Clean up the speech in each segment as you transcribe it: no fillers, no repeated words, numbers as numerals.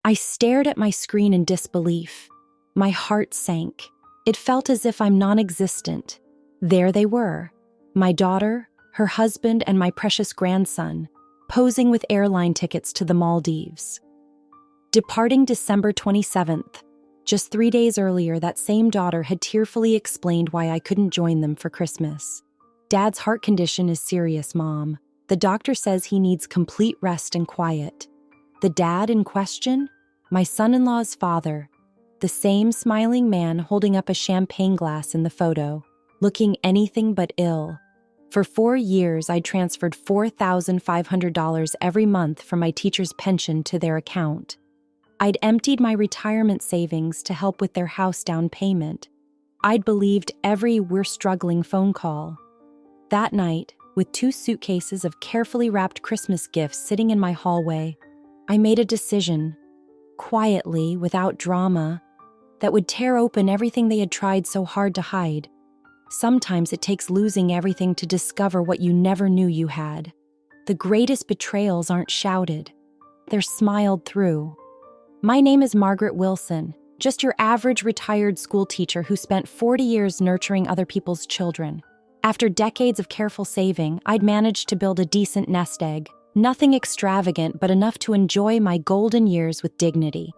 I stared at my screen in disbelief. My heart sank. It felt as if I'm non-existent. There they were, my daughter, her husband, and my precious grandson, posing with airline tickets to the Maldives. Departing December 27th, just 3 days earlier, that same daughter had tearfully explained why I couldn't join them for Christmas. "Dad's heart condition is serious, Mom. The doctor says he needs complete rest and quiet." The dad in question? My son-in-law's father. The same smiling man holding up a champagne glass in the photo, looking anything but ill. For 4 years, I transferred $4,500 every month from my teacher's pension to their account. I'd emptied my retirement savings to help with their house down payment. I'd believed every "we're struggling" phone call. That night, with 2 suitcases of carefully wrapped Christmas gifts sitting in my hallway, I made a decision, quietly, without drama, that would tear open everything they had tried so hard to hide. Sometimes it takes losing everything to discover what you never knew you had. The greatest betrayals aren't shouted. They're smiled through. My name is Margaret Wilson, just your average retired school teacher who spent 40 years nurturing other people's children. After decades of careful saving, I'd managed to build a decent nest egg. Nothing extravagant, but enough to enjoy my golden years with dignity.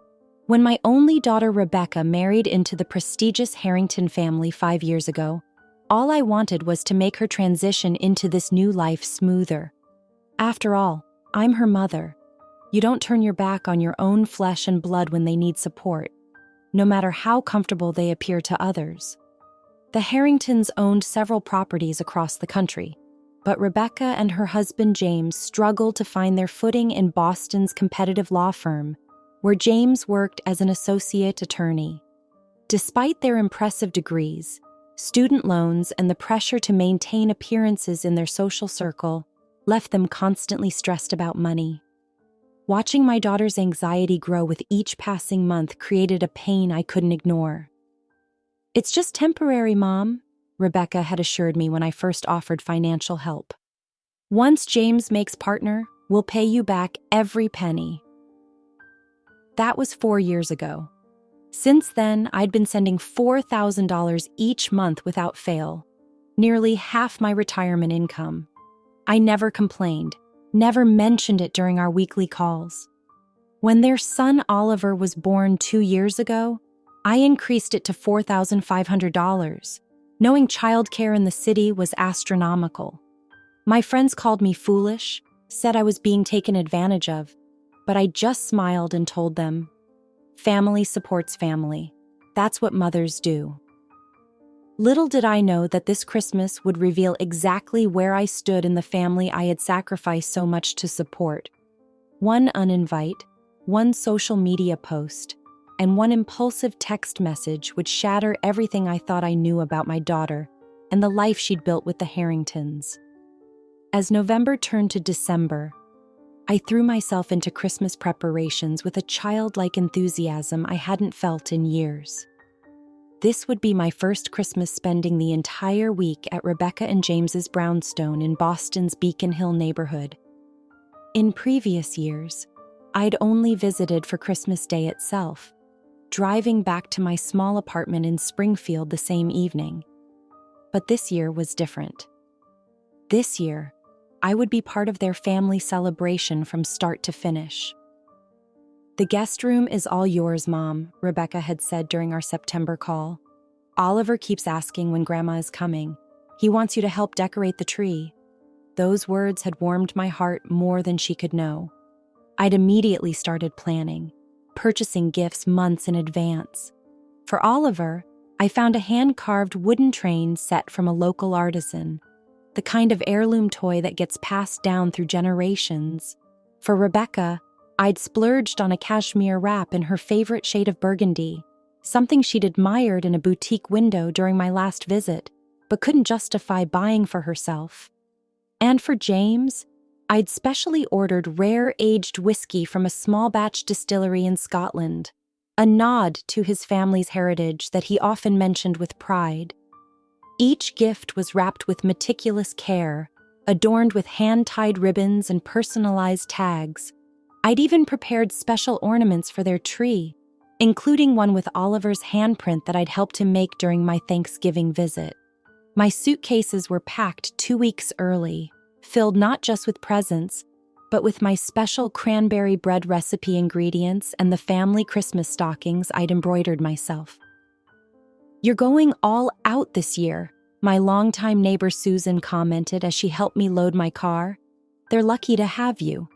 When my only daughter Rebecca married into the prestigious Harrington family 5 years ago, all I wanted was to make her transition into this new life smoother. After all, I'm her mother. You don't turn your back on your own flesh and blood when they need support, no matter how comfortable they appear to others. The Harringtons owned several properties across the country, but Rebecca and her husband James struggled to find their footing in Boston's competitive law firm, where James worked as an associate attorney. Despite their impressive degrees, student loans, and the pressure to maintain appearances in their social circle left them constantly stressed about money. Watching my daughter's anxiety grow with each passing month created a pain I couldn't ignore. "It's just temporary, Mom," Rebecca had assured me when I first offered financial help. "Once James makes partner, we'll pay you back every penny." That was 4 years ago. Since then, I'd been sending $4,000 each month without fail, nearly half my retirement income. I never complained, never mentioned it during our weekly calls. When their son Oliver was born 2 years ago, I increased it to $4,500, knowing childcare in the city was astronomical. My friends called me foolish, said I was being taken advantage of, but I just smiled and told them, family supports family. That's what mothers do. Little did I know that this Christmas would reveal exactly where I stood in the family I had sacrificed so much to support. One uninvite, one social media post, and one impulsive text message would shatter everything I thought I knew about my daughter and the life she'd built with the Harringtons. As November turned to December, I threw myself into Christmas preparations with a childlike enthusiasm I hadn't felt in years. This would be my first Christmas spending the entire week at Rebecca and James's brownstone in Boston's Beacon Hill neighborhood. In previous years, I'd only visited for Christmas Day itself, driving back to my small apartment in Springfield the same evening. But this year was different. This year, I would be part of their family celebration from start to finish. "The guest room is all yours, Mom," Rebecca had said during our September call. "Oliver keeps asking when Grandma is coming. He wants you to help decorate the tree." Those words had warmed my heart more than she could know. I'd immediately started planning, purchasing gifts months in advance. For Oliver, I found a hand-carved wooden train set from a local artisan, the kind of heirloom toy that gets passed down through generations. For Rebecca, I'd splurged on a cashmere wrap in her favorite shade of burgundy, something she'd admired in a boutique window during my last visit, but couldn't justify buying for herself. And for James, I'd specially ordered rare aged whiskey from a small batch distillery in Scotland, a nod to his family's heritage that he often mentioned with pride. Each gift was wrapped with meticulous care, adorned with hand-tied ribbons and personalized tags. I'd even prepared special ornaments for their tree, including one with Oliver's handprint that I'd helped him make during my Thanksgiving visit. My suitcases were packed 2 weeks early, filled not just with presents, but with my special cranberry bread recipe ingredients and the family Christmas stockings I'd embroidered myself. "You're going all out this year," my longtime neighbor Susan commented as she helped me load my car. "They're lucky to have you."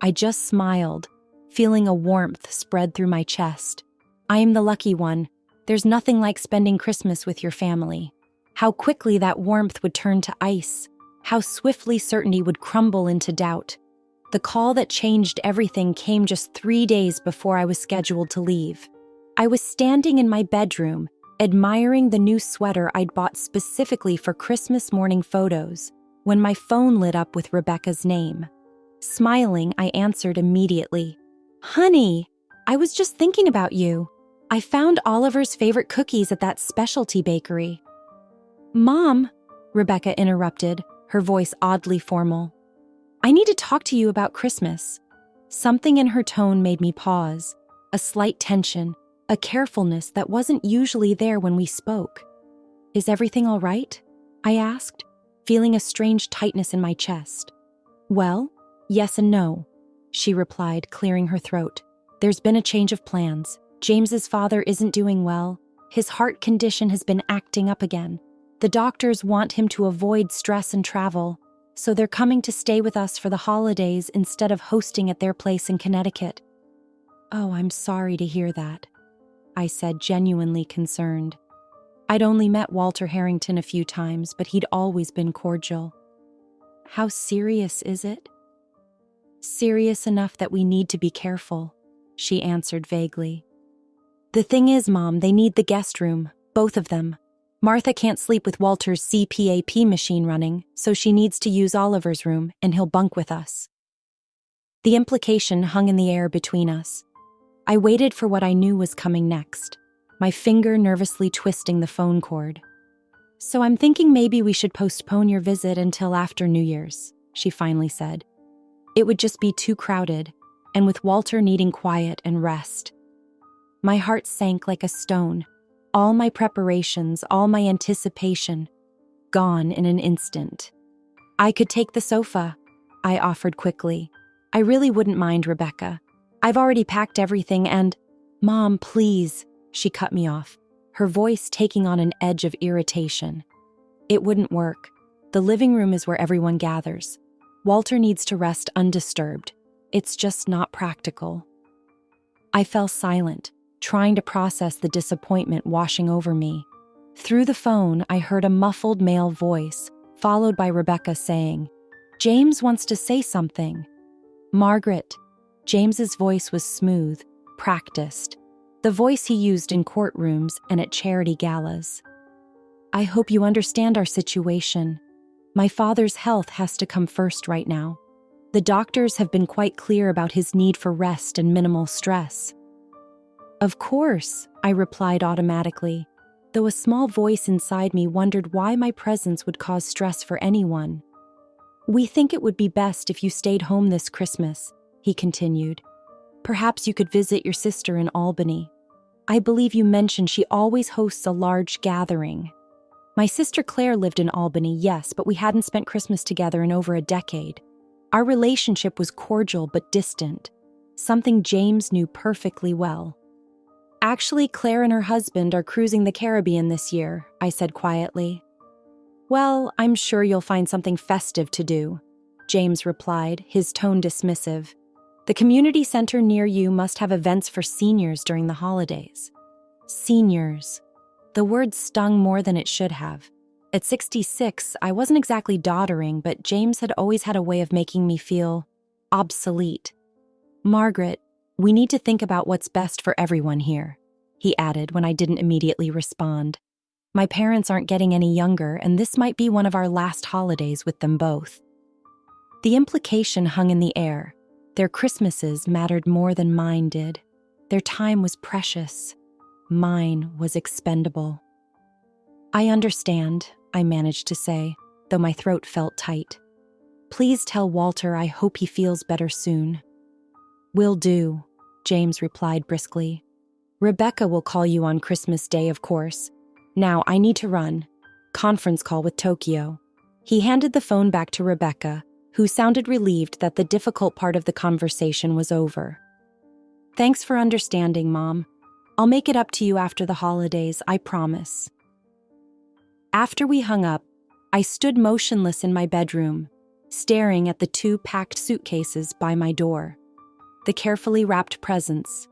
I just smiled, feeling a warmth spread through my chest. "I am the lucky one. There's nothing like spending Christmas with your family." How quickly that warmth would turn to ice. How swiftly certainty would crumble into doubt. The call that changed everything came just 3 days before I was scheduled to leave. I was standing in my bedroom, admiring the new sweater I'd bought specifically for Christmas morning photos, when my phone lit up with Rebecca's name. Smiling, I answered immediately. "Honey, I was just thinking about you. I found Oliver's favorite cookies at that specialty bakery." "Mom," Rebecca interrupted, her voice oddly formal. "I need to talk to you about Christmas." Something in her tone made me pause, a slight tension, a carefulness that wasn't usually there when we spoke. "Is everything all right?" I asked, feeling a strange tightness in my chest. "Well, yes and no," she replied, clearing her throat. "There's been a change of plans. James's father isn't doing well. His heart condition has been acting up again. The doctors want him to avoid stress and travel, so they're coming to stay with us for the holidays instead of hosting at their place in Connecticut." "Oh, I'm sorry to hear that," I said, genuinely concerned. I'd only met Walter Harrington a few times, but he'd always been cordial. "How serious is it?" "Serious enough that we need to be careful," she answered vaguely. "The thing is, Mom, they need the guest room, both of them. Martha can't sleep with Walter's CPAP machine running, so she needs to use Oliver's room, and he'll bunk with us." The implication hung in the air between us. I waited for what I knew was coming next, my finger nervously twisting the phone cord. "So I'm thinking maybe we should postpone your visit until after New Year's," she finally said. "It would just be too crowded, and with Walter needing quiet and rest." My heart sank like a stone. All my preparations, all my anticipation, gone in an instant. "I could take the sofa," I offered quickly. "I really wouldn't mind, Rebecca. I've already packed everything and—" "Mom, please," she cut me off, her voice taking on an edge of irritation. "It wouldn't work. The living room is where everyone gathers. Walter needs to rest undisturbed. It's just not practical." I fell silent, trying to process the disappointment washing over me. Through the phone, I heard a muffled male voice, followed by Rebecca saying, "James wants to say something." "Margaret." James's voice was smooth, practiced, the voice he used in courtrooms and at charity galas. "I hope you understand our situation. My father's health has to come first right now. The doctors have been quite clear about his need for rest and minimal stress." "Of course," I replied automatically, though a small voice inside me wondered why my presence would cause stress for anyone. "We think it would be best if you stayed home this Christmas," he continued. "Perhaps you could visit your sister in Albany. I believe you mentioned she always hosts a large gathering." My sister Claire lived in Albany, yes, but we hadn't spent Christmas together in over a decade. Our relationship was cordial but distant, something James knew perfectly well. "Actually, Claire and her husband are cruising the Caribbean this year," I said quietly. "Well, I'm sure you'll find something festive to do," James replied, his tone dismissive. "The community center near you must have events for seniors during the holidays." Seniors. The word stung more than it should have. At 66, I wasn't exactly doddering, but James had always had a way of making me feel obsolete. "Margaret, we need to think about what's best for everyone here," he added when I didn't immediately respond. "My parents aren't getting any younger, and this might be one of our last holidays with them both." The implication hung in the air. Their Christmases mattered more than mine did. Their time was precious. Mine was expendable. "I understand," I managed to say, though my throat felt tight. "Please tell Walter I hope he feels better soon." "Will do," James replied briskly. "Rebecca will call you on Christmas Day, of course. Now, I need to run. Conference call with Tokyo." He handed the phone back to Rebecca, who sounded relieved that the difficult part of the conversation was over. "Thanks for understanding, Mom. I'll make it up to you after the holidays, I promise." After we hung up, I stood motionless in my bedroom, staring at the 2 packed suitcases by my door. The carefully wrapped presents,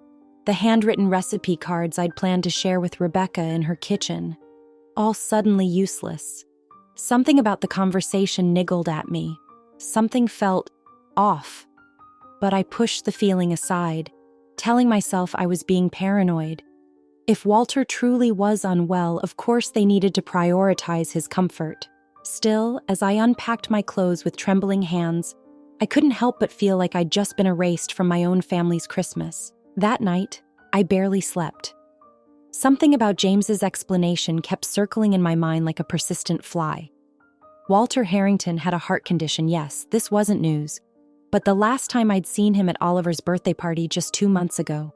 the handwritten recipe cards I'd planned to share with Rebecca in her kitchen, all suddenly useless. Something about the conversation niggled at me. Something felt off. But I pushed the feeling aside, telling myself I was being paranoid. If Walter truly was unwell, of course they needed to prioritize his comfort. Still, as I unpacked my clothes with trembling hands, I couldn't help but feel like I'd just been erased from my own family's Christmas. That night, I barely slept. Something about James's explanation kept circling in my mind like a persistent fly. Walter Harrington had a heart condition, yes, this wasn't news. But the last time I'd seen him at Oliver's birthday party just 2 months ago,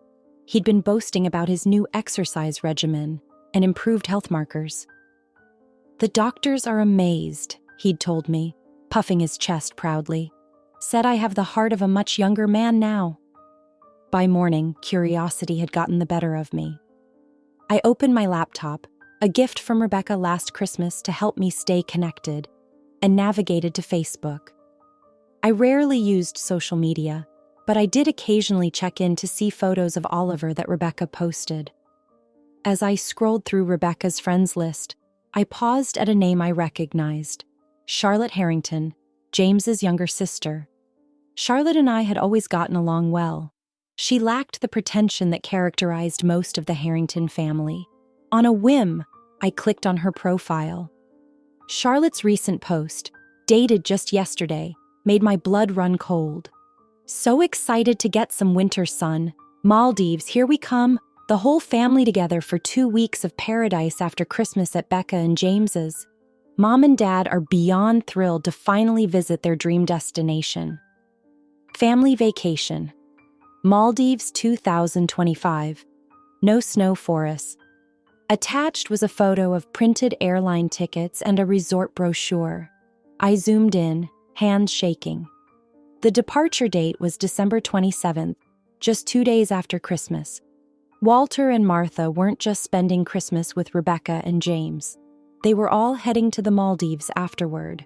he'd been boasting about his new exercise regimen and improved health markers. "The doctors are amazed," he'd told me, puffing his chest proudly. "Said I have the heart of a much younger man now." By morning, curiosity had gotten the better of me. I opened my laptop, a gift from Rebecca last Christmas to help me stay connected, and navigated to Facebook. I rarely used social media, but I did occasionally check in to see photos of Oliver that Rebecca posted. As I scrolled through Rebecca's friends list, I paused at a name I recognized: Charlotte Harrington, James's younger sister. Charlotte and I had always gotten along well. She lacked the pretension that characterized most of the Harrington family. On a whim, I clicked on her profile. Charlotte's recent post, dated just yesterday, made my blood run cold. "So excited to get some winter sun. Maldives, here we come. The whole family together for 2 weeks of paradise after Christmas at Becca and James's. Mom and Dad are beyond thrilled to finally visit their dream destination. Family vacation. Maldives 2025. No snow for us." Attached was a photo of printed airline tickets and a resort brochure. I zoomed in, hands shaking. The departure date was December 27th, just 2 days after Christmas. Walter and Martha weren't just spending Christmas with Rebecca and James. They were all heading to the Maldives afterward.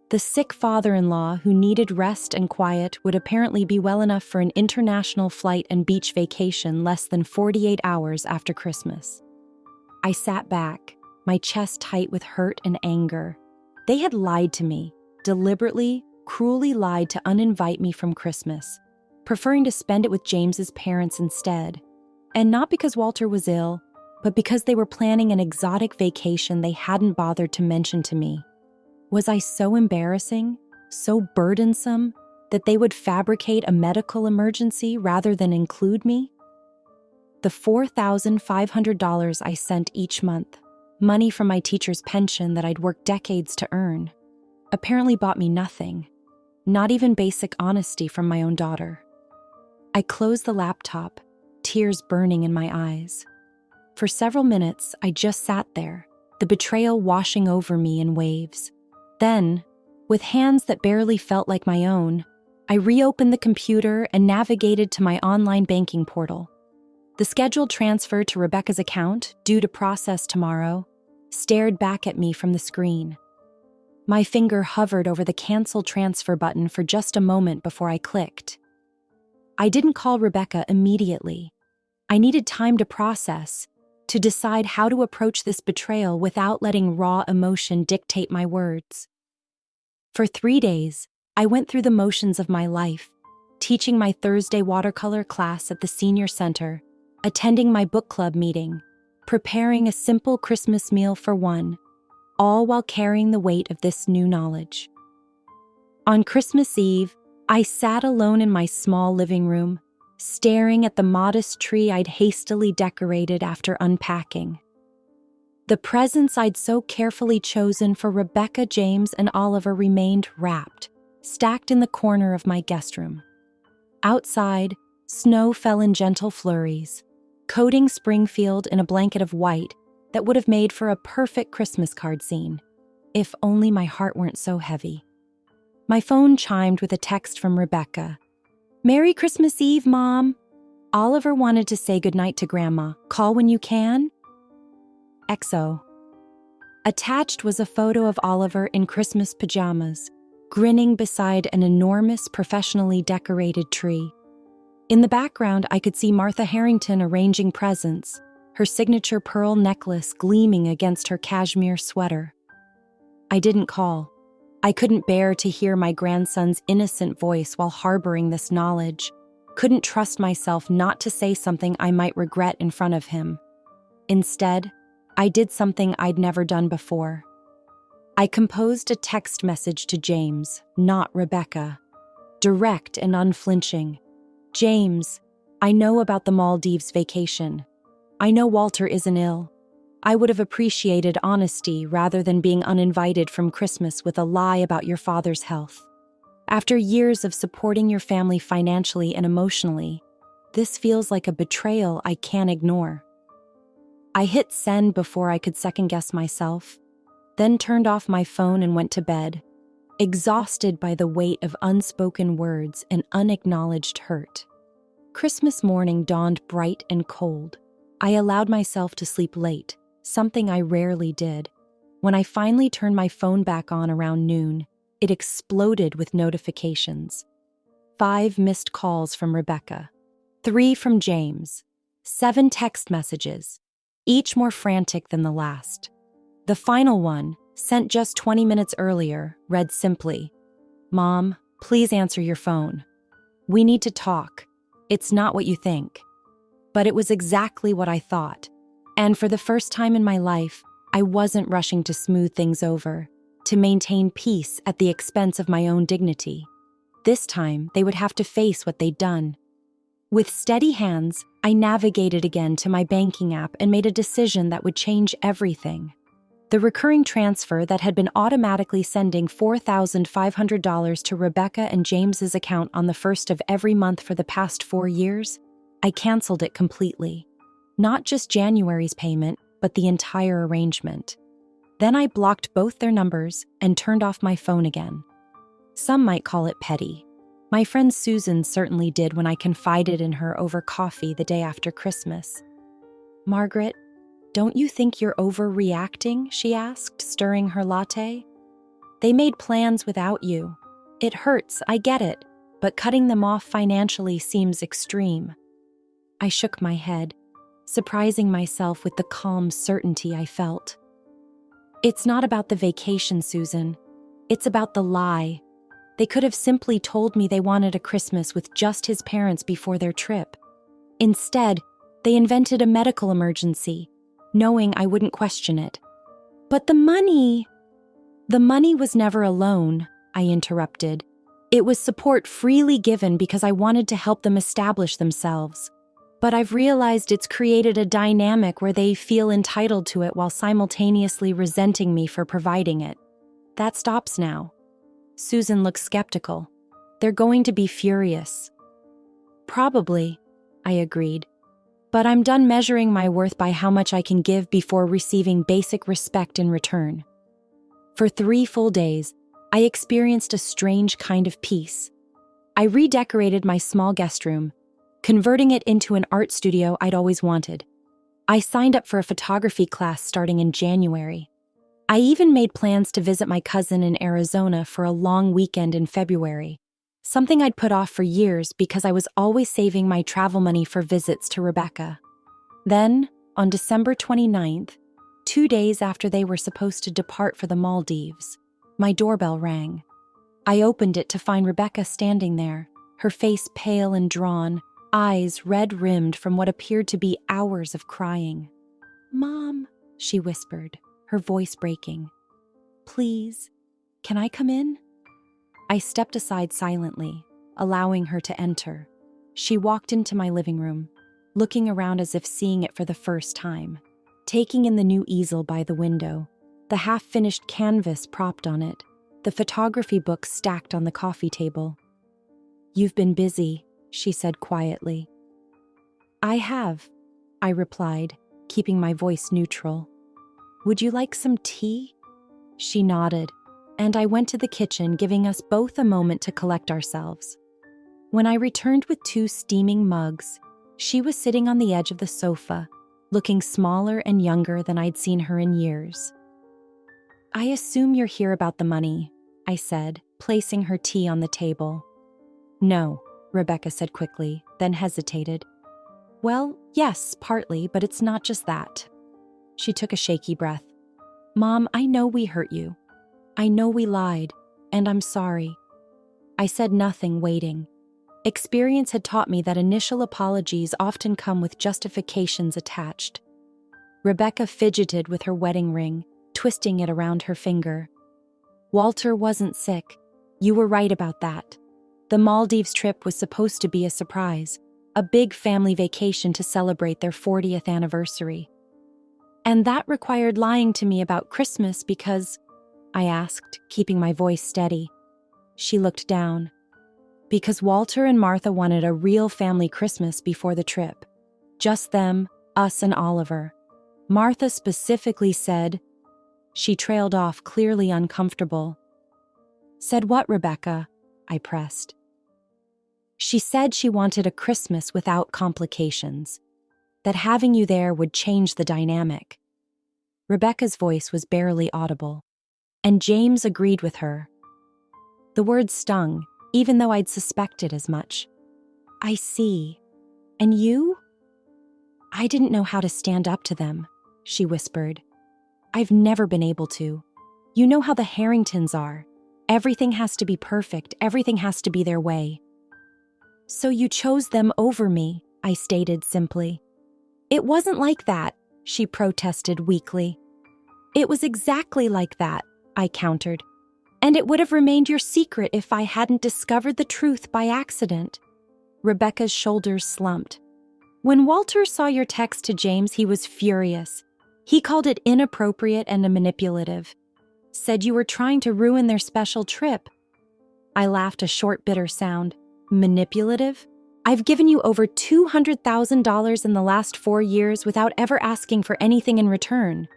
The sick father-in-law who needed rest and quiet would apparently be well enough for an international flight and beach vacation less than 48 hours after Christmas. I sat back, my chest tight with hurt and anger. They had lied to me, deliberately, cruelly lied to uninvite me from Christmas, preferring to spend it with James's parents instead. And not because Walter was ill, but because they were planning an exotic vacation they hadn't bothered to mention to me. Was I so embarrassing, so burdensome, that they would fabricate a medical emergency rather than include me? The $4,500 I sent each month, money from my teacher's pension that I'd worked decades to earn, apparently bought me nothing, not even basic honesty from my own daughter. I closed the laptop, tears burning in my eyes. For several minutes, I just sat there, the betrayal washing over me in waves. Then, with hands that barely felt like my own, I reopened the computer and navigated to my online banking portal. The scheduled transfer to Rebecca's account, due to process tomorrow, stared back at me from the screen. My finger hovered over the cancel transfer button for just a moment before I clicked. I didn't call Rebecca immediately. I needed time to process, to decide how to approach this betrayal without letting raw emotion dictate my words. For 3 days, I went through the motions of my life, teaching my Thursday watercolor class at the senior center, attending my book club meeting, preparing a simple Christmas meal for one, all while carrying the weight of this new knowledge. On Christmas Eve, I sat alone in my small living room, staring at the modest tree I'd hastily decorated after unpacking. The presents I'd so carefully chosen for Rebecca, James, and Oliver remained wrapped, stacked in the corner of my guest room. Outside, Snow fell in gentle flurries, coating Springfield in a blanket of white that would have made for a perfect Christmas card scene, if only my heart weren't so heavy. My phone chimed with a text from Rebecca. "Merry Christmas Eve, Mom. Oliver wanted to say goodnight to Grandma. Call when you can." XO. Attached was a photo of Oliver in Christmas pajamas, grinning beside an enormous, professionally decorated tree. In the background, I could see Martha Harrington arranging presents, her signature pearl necklace gleaming against her cashmere sweater. I didn't call. I couldn't bear to hear my grandson's innocent voice while harboring this knowledge. Couldn't trust myself not to say something I might regret in front of him. Instead, I did something I'd never done before. I composed a text message to James, not Rebecca. Direct and unflinching. "James, I know about the Maldives vacation. I know Walter isn't ill. I would have appreciated honesty rather than being uninvited from Christmas with a lie about your father's health. After years of supporting your family financially and emotionally, this feels like a betrayal I can't ignore." I hit send before I could second-guess myself, then turned off my phone and went to bed, exhausted by the weight of unspoken words and unacknowledged hurt. Christmas morning dawned bright and cold. I allowed myself to sleep late, something I rarely did. When I finally turned my phone back on around noon, it exploded with notifications. 5 missed calls from Rebecca, 3 from James, 7 text messages, each more frantic than the last. The final one, sent just 20 minutes earlier, read simply, "Mom, please answer your phone. We need to talk. It's not what you think." But it was exactly what I thought. And for the first time in my life, I wasn't rushing to smooth things over, to maintain peace at the expense of my own dignity. This time, they would have to face what they'd done. With steady hands, I navigated again to my banking app and made a decision that would change everything. The recurring transfer that had been automatically sending $4,500 to Rebecca and James's account on the first of every month for the past 4 years, I canceled it completely. Not just January's payment, but the entire arrangement. Then I blocked both their numbers and turned off my phone again. Some might call it petty. My friend Susan certainly did when I confided in her over coffee the day after Christmas. "Margaret, don't you think you're overreacting?" she asked, stirring her latte. "They made plans without you. It hurts, I get it, but cutting them off financially seems extreme." I shook my head, surprising myself with the calm certainty I felt. "It's not about the vacation, Susan. It's about the lie. They could have simply told me they wanted a Christmas with just his parents before their trip. Instead, they invented a medical emergency, knowing I wouldn't question it." "But the money—" "The money was never a loan," I interrupted. "It was support freely given because I wanted to help them establish themselves. But I've realized it's created a dynamic where they feel entitled to it while simultaneously resenting me for providing it. That stops now." Susan looked skeptical. "They're going to be furious." "Probably," I agreed. "But I'm done measuring my worth by how much I can give before receiving basic respect in return." For 3 full days, I experienced a strange kind of peace. I redecorated my small guest room, converting it into an art studio I'd always wanted. I signed up for a photography class starting in January. I even made plans to visit my cousin in Arizona for a long weekend in February, something I'd put off for years because I was always saving my travel money for visits to Rebecca. Then, on December 29th, 2 days after they were supposed to depart for the Maldives, my doorbell rang. I opened it to find Rebecca standing there, her face pale and drawn, eyes red-rimmed from what appeared to be hours of crying. "Mom," she whispered, her voice breaking. "Please, can I come in?" I stepped aside silently, allowing her to enter. She walked into my living room, looking around as if seeing it for the first time, taking in the new easel by the window, the half-finished canvas propped on it, the photography book stacked on the coffee table. "You've been busy," she said quietly. I have, I replied, keeping my voice neutral. Would you like some tea? She nodded, and I went to the kitchen, giving us both a moment to collect ourselves. When I returned with 2 steaming mugs, she was sitting on the edge of the sofa, looking smaller and younger than I'd seen her in years. I assume you're here about the money, I said, placing her tea on the table. No, Rebecca said quickly, then hesitated. Well, yes, partly, but it's not just that. She took a shaky breath. Mom, I know we hurt you. I know we lied, and I'm sorry. I said nothing, waiting. Experience had taught me that initial apologies often come with justifications attached. Rebecca fidgeted with her wedding ring, twisting it around her finger. Walter wasn't sick. You were right about that. The Maldives trip was supposed to be a surprise, a big family vacation to celebrate their 40th anniversary. And that required lying to me about Christmas because, I asked, keeping my voice steady. She looked down. Because Walter and Martha wanted a real family Christmas before the trip. Just them, us, and Oliver. Martha specifically said. She trailed off, clearly uncomfortable. Said what, Rebecca? I pressed. She said she wanted a Christmas without complications, that having you there would change the dynamic. Rebecca's voice was barely audible, and James agreed with her. The words stung, even though I'd suspected as much. I see. And you? I didn't know how to stand up to them, she whispered. I've never been able to. You know how the Harringtons are. Everything has to be perfect, everything has to be their way. So you chose them over me, I stated simply. It wasn't like that, she protested weakly. It was exactly like that, I countered. And it would have remained your secret if I hadn't discovered the truth by accident. Rebecca's shoulders slumped. When Walter saw your text to James, he was furious. He called it inappropriate and manipulative. Said you were trying to ruin their special trip. I laughed, a short, bitter sound. Manipulative? I've given you over $200,000 in the last 4 years without ever asking for anything in return.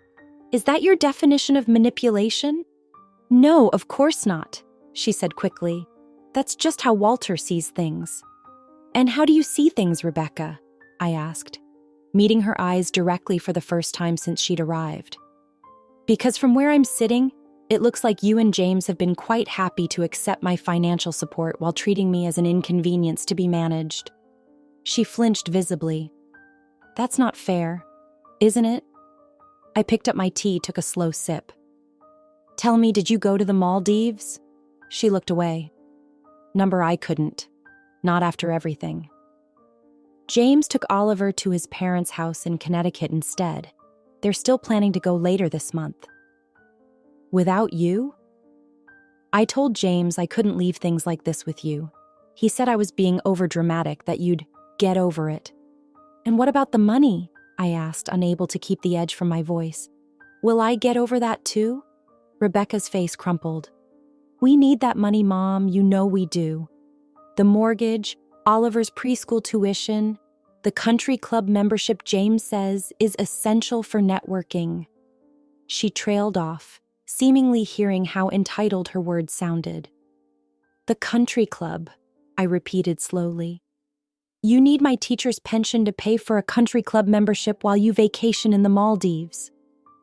Is that your definition of manipulation? No, of course not, she said quickly. That's just how Walter sees things. And how do you see things, Rebecca? I asked, meeting her eyes directly for the first time since she'd arrived. Because from where I'm sitting, it looks like you and James have been quite happy to accept my financial support while treating me as an inconvenience to be managed. She flinched visibly. That's not fair, isn't it? I picked up my tea, took a slow sip. Tell me, did you go to the Maldives? She looked away. Number I couldn't. Not after everything. James took Oliver to his parents' house in Connecticut instead. They're still planning to go later this month. Without you? I told James I couldn't leave things like this with you. He said I was being overdramatic, that you'd get over it. And what about the money? I asked, unable to keep the edge from my voice. Will I get over that too? Rebecca's face crumpled. We need that money, Mom, you know we do. The mortgage, Oliver's preschool tuition, the country club membership James says is essential for networking. She trailed off, seemingly hearing how entitled her words sounded. The country club, I repeated slowly. You need my teacher's pension to pay for a country club membership while you vacation in the Maldives.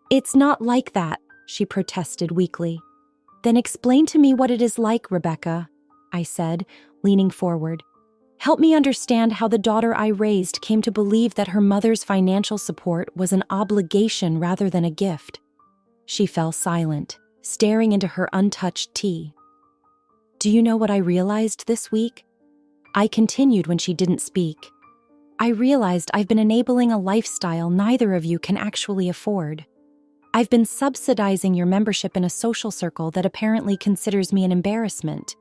It's not like that, she protested weakly. Then explain to me what it is like, Rebecca, I said, leaning forward. Help me understand how the daughter I raised came to believe that her mother's financial support was an obligation rather than a gift. She fell silent, staring into her untouched tea. Do you know what I realized this week? I continued when she didn't speak. I realized I've been enabling a lifestyle neither of you can actually afford. I've been subsidizing your membership in a social circle that apparently considers me an embarrassment,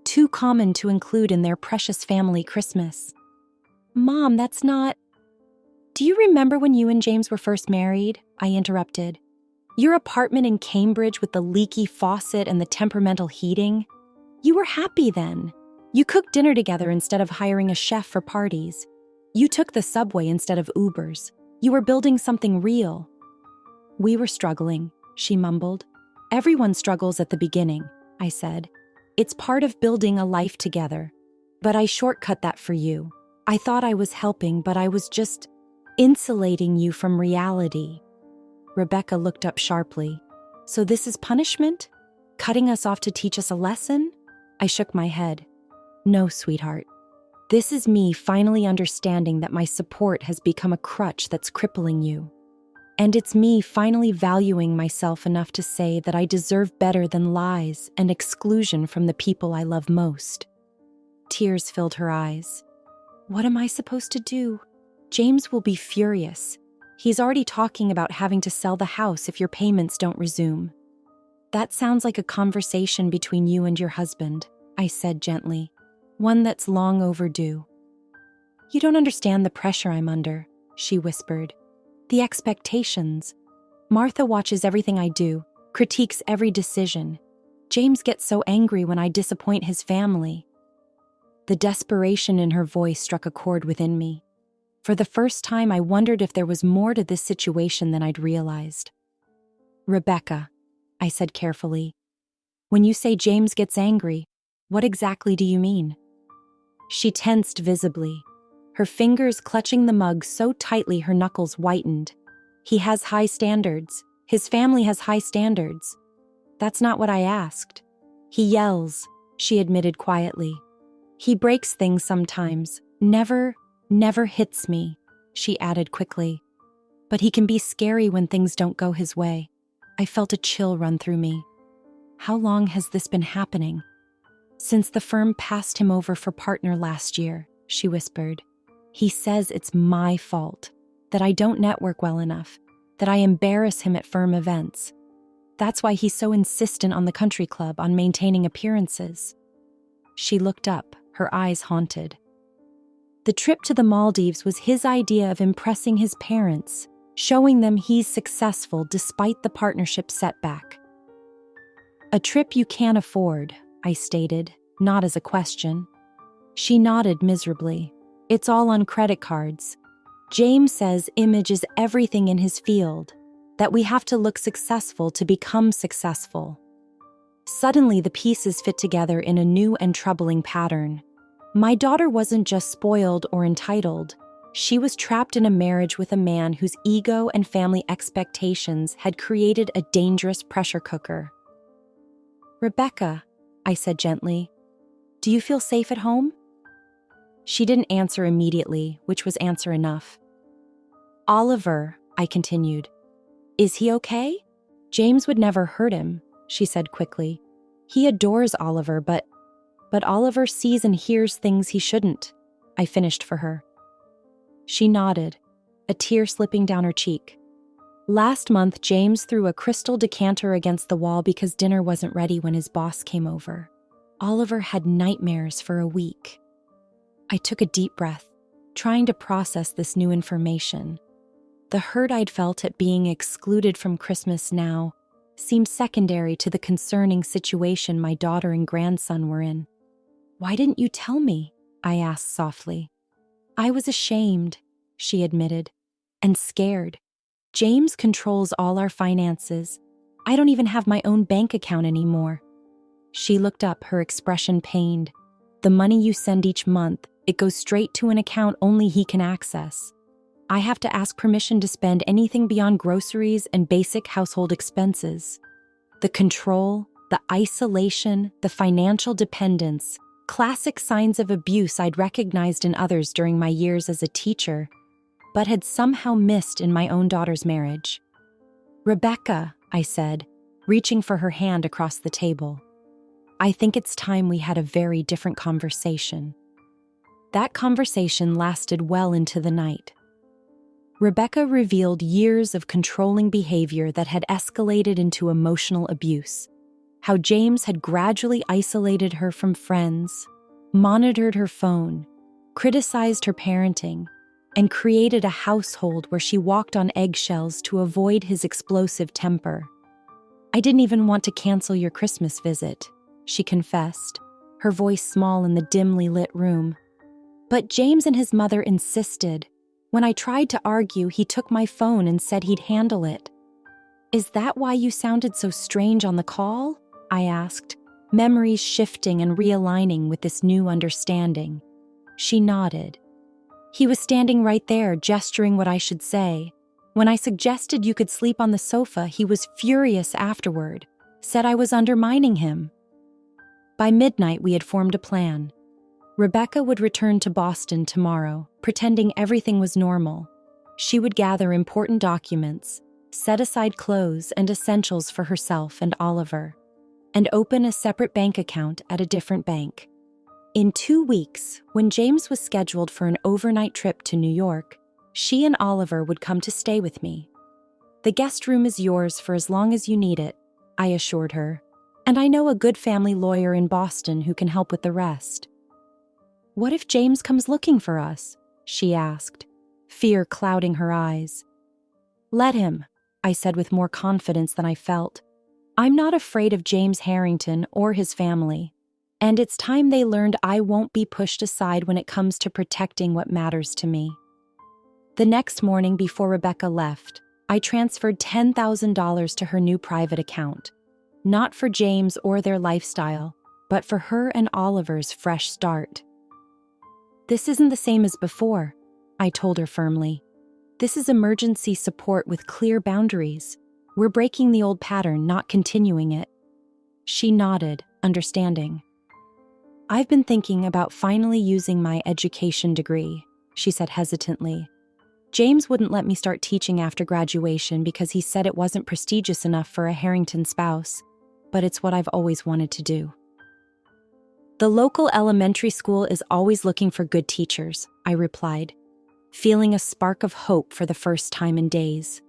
too common to include in their precious family Christmas. Mom, that's not... Do you remember when you and James were first married? I interrupted. Your apartment in Cambridge with the leaky faucet and the temperamental heating? You were happy then. You cooked dinner together instead of hiring a chef for parties. You took the subway instead of Ubers. You were building something real." "We were struggling," she mumbled. "Everyone struggles at the beginning," I said. "It's part of building a life together. But I shortcut that for you. I thought I was helping, but I was just insulating you from reality." Rebecca looked up sharply. "So this is punishment? Cutting us off to teach us a lesson?" I shook my head. "No, sweetheart. This is me finally understanding that my support has become a crutch that's crippling you. And it's me finally valuing myself enough to say that I deserve better than lies and exclusion from the people I love most." Tears filled her eyes. "What am I supposed to do? James will be furious. He's already talking about having to sell the house if your payments don't resume." "That sounds like a conversation between you and your husband," I said gently. "One that's long overdue." "You don't understand the pressure I'm under," she whispered. "The expectations. Martha watches everything I do, critiques every decision. James gets so angry when I disappoint his family." The desperation in her voice struck a chord within me. For the first time, I wondered if there was more to this situation than I'd realized. "Rebecca," I said carefully, "when you say James gets angry, what exactly do you mean?" She tensed visibly, her fingers clutching the mug so tightly her knuckles whitened. "He has high standards. His family has high standards." "That's not what I asked." "He yells," she admitted quietly. "He breaks things sometimes. Never hits me," she added quickly. "But he can be scary when things don't go his way." I felt a chill run through me. "How long has this been happening?" "Since the firm passed him over for partner last year," she whispered. "He says it's my fault, that I don't network well enough, that I embarrass him at firm events. That's why he's so insistent on the country club, on maintaining appearances." She looked up, her eyes haunted. "The trip to the Maldives was his idea of impressing his parents, showing them he's successful despite the partnership setback." "A trip you can't afford," I stated, not as a question. She nodded miserably. "It's all on credit cards. James says image is everything in his field, that we have to look successful to become successful." Suddenly, the pieces fit together in a new and troubling pattern. My daughter wasn't just spoiled or entitled. She was trapped in a marriage with a man whose ego and family expectations had created a dangerous pressure cooker. "Rebecca," I said gently, "do you feel safe at home?" She didn't answer immediately, which was answer enough. "Oliver," I continued, "is he okay?" "James would never hurt him," she said quickly. "He adores Oliver, but Oliver sees and hears things he shouldn't," I finished for her. She nodded, a tear slipping down her cheek. "Last month, James threw a crystal decanter against the wall because dinner wasn't ready when his boss came over. Oliver had nightmares for a week." I took a deep breath, trying to process this new information. The hurt I'd felt at being excluded from Christmas now seemed secondary to the concerning situation my daughter and grandson were in. "Why didn't you tell me?" I asked softly. "I was ashamed," she admitted, "and scared. James controls all our finances. I don't even have my own bank account anymore." She looked up, her expression pained. "The money you send each month, it goes straight to an account only he can access. I have to ask permission to spend anything beyond groceries and basic household expenses." The control, the isolation, the financial dependence, classic signs of abuse I'd recognized in others during my years as a teacher, but had somehow missed in my own daughter's marriage. "Rebecca," I said, reaching for her hand across the table. "I think it's time we had a very different conversation." That conversation lasted well into the night. Rebecca revealed years of controlling behavior that had escalated into emotional abuse. How James had gradually isolated her from friends, monitored her phone, criticized her parenting, and created a household where she walked on eggshells to avoid his explosive temper. "I didn't even want to cancel your Christmas visit," she confessed, her voice small in the dimly lit room. But James and his mother insisted. When I tried to argue, he took my phone and said he'd handle it. Is that why you sounded so strange on the call? I asked, memories shifting and realigning with this new understanding. She nodded. He was standing right there, gesturing what I should say. When I suggested you could sleep on the sofa, he was furious afterward, said I was undermining him. By midnight, we had formed a plan. Rebecca would return to Boston tomorrow, pretending everything was normal. She would gather important documents, set aside clothes and essentials for herself and Oliver, and open a separate bank account at a different bank. In 2 weeks, when James was scheduled for an overnight trip to New York, she and Oliver would come to stay with me. The guest room is yours for as long as you need it, I assured her, and I know a good family lawyer in Boston who can help with the rest. What if James comes looking for us? She asked, fear clouding her eyes. Let him, I said with more confidence than I felt. I'm not afraid of James Harrington or his family, and it's time they learned I won't be pushed aside when it comes to protecting what matters to me. The next morning before Rebecca left, I transferred $10,000 to her new private account, not for James or their lifestyle, but for her and Oliver's fresh start. This isn't the same as before, I told her firmly. This is emergency support with clear boundaries. We're breaking the old pattern, not continuing it. She nodded, understanding. I've been thinking about finally using my education degree, she said hesitantly. James wouldn't let me start teaching after graduation because he said it wasn't prestigious enough for a Harrington spouse, but it's what I've always wanted to do. The local elementary school is always looking for good teachers, I replied, feeling a spark of hope for the first time in days.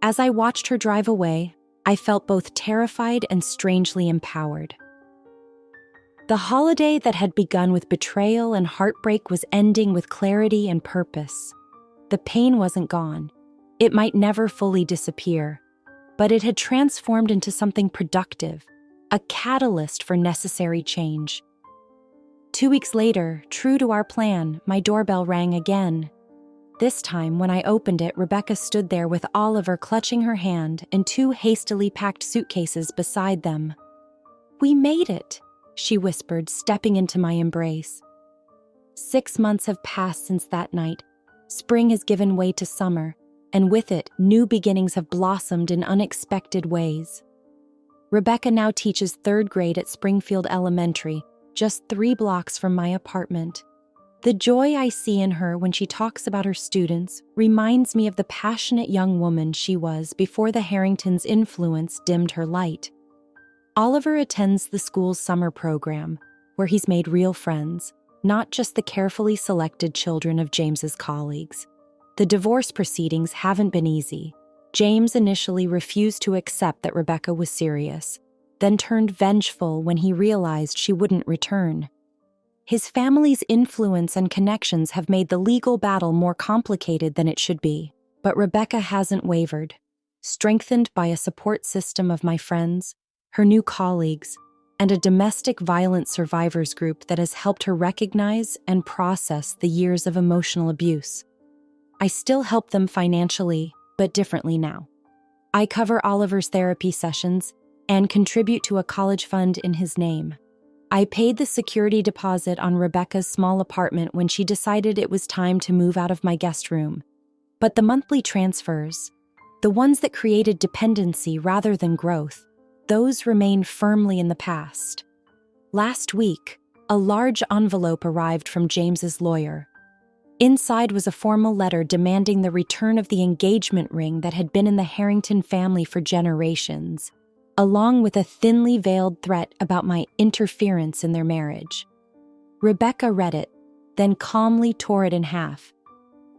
As I watched her drive away, I felt both terrified and strangely empowered. The holiday that had begun with betrayal and heartbreak was ending with clarity and purpose. The pain wasn't gone. It might never fully disappear, but it had transformed into something productive, a catalyst for necessary change. 2 weeks later, true to our plan, my doorbell rang again. This time, when I opened it, Rebecca stood there with Oliver clutching her hand and 2 hastily packed suitcases beside them. We made it, she whispered, stepping into my embrace. 6 months have passed since that night. Spring has given way to summer, and with it, new beginnings have blossomed in unexpected ways. Rebecca now teaches 3rd grade at Springfield Elementary, just 3 blocks from my apartment. The joy I see in her when she talks about her students reminds me of the passionate young woman she was before the Harringtons' influence dimmed her light. Oliver attends the school's summer program, where he's made real friends, not just the carefully selected children of James's colleagues. The divorce proceedings haven't been easy. James initially refused to accept that Rebecca was serious, then turned vengeful when he realized she wouldn't return. His family's influence and connections have made the legal battle more complicated than it should be, but Rebecca hasn't wavered. Strengthened by a support system of my friends, her new colleagues, and a domestic violence survivors group that has helped her recognize and process the years of emotional abuse. I still help them financially, but differently now. I cover Oliver's therapy sessions and contribute to a college fund in his name. I paid the security deposit on Rebecca's small apartment when she decided it was time to move out of my guest room. But the monthly transfers, the ones that created dependency rather than growth, those remain firmly in the past. Last week, a large envelope arrived from James's lawyer. Inside was a formal letter demanding the return of the engagement ring that had been in the Harrington family for generations, along with a thinly veiled threat about my interference in their marriage. Rebecca read it, then calmly tore it in half.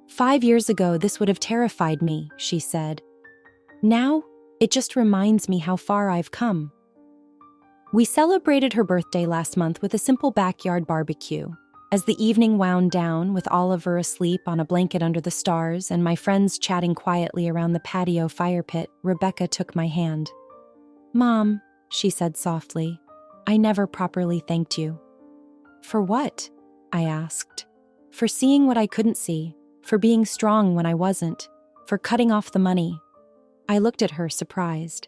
5 years ago, this would have terrified me, she said. Now, it just reminds me how far I've come. We celebrated her birthday last month with a simple backyard barbecue. As the evening wound down, with Oliver asleep on a blanket under the stars and my friends chatting quietly around the patio fire pit, Rebecca took my hand. Mom, she said softly, I never properly thanked you. For what? I asked. For seeing what I couldn't see, for being strong when I wasn't, for cutting off the money. I looked at her, surprised.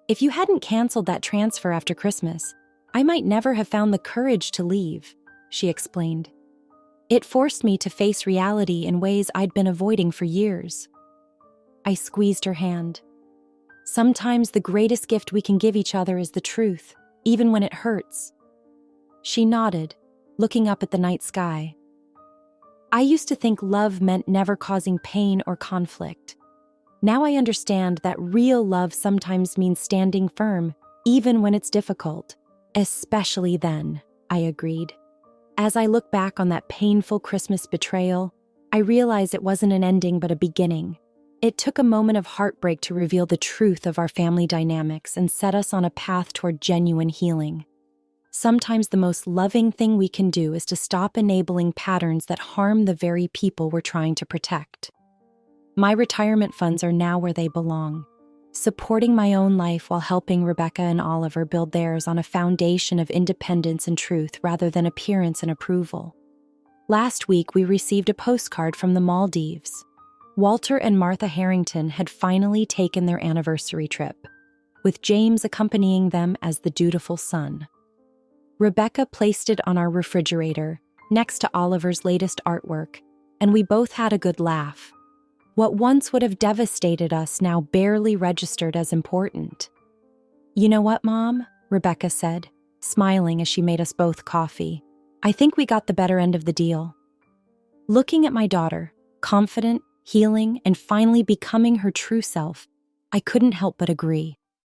If you hadn't canceled that transfer after Christmas, I might never have found the courage to leave, she explained. It forced me to face reality in ways I'd been avoiding for years. I squeezed her hand. Sometimes the greatest gift we can give each other is the truth, even when it hurts. She nodded, looking up at the night sky. I used to think love meant never causing pain or conflict. Now I understand that real love sometimes means standing firm, even when it's difficult. Especially then, I agreed. As I look back on that painful Christmas betrayal, I realize it wasn't an ending but a beginning. It took a moment of heartbreak to reveal the truth of our family dynamics and set us on a path toward genuine healing. Sometimes the most loving thing we can do is to stop enabling patterns that harm the very people we're trying to protect. My retirement funds are now where they belong, supporting my own life while helping Rebecca and Oliver build theirs on a foundation of independence and truth rather than appearance and approval. Last week, we received a postcard from the Maldives. Walter and Martha Harrington had finally taken their anniversary trip, with James accompanying them as the dutiful son. Rebecca placed it on our refrigerator, next to Oliver's latest artwork, and we both had a good laugh. What once would have devastated us now barely registered as important. You know what, Mom? Rebecca said, smiling as she made us both coffee. I think we got the better end of the deal. Looking at my daughter, confident, healing, and finally becoming her true self, I couldn't help but agree.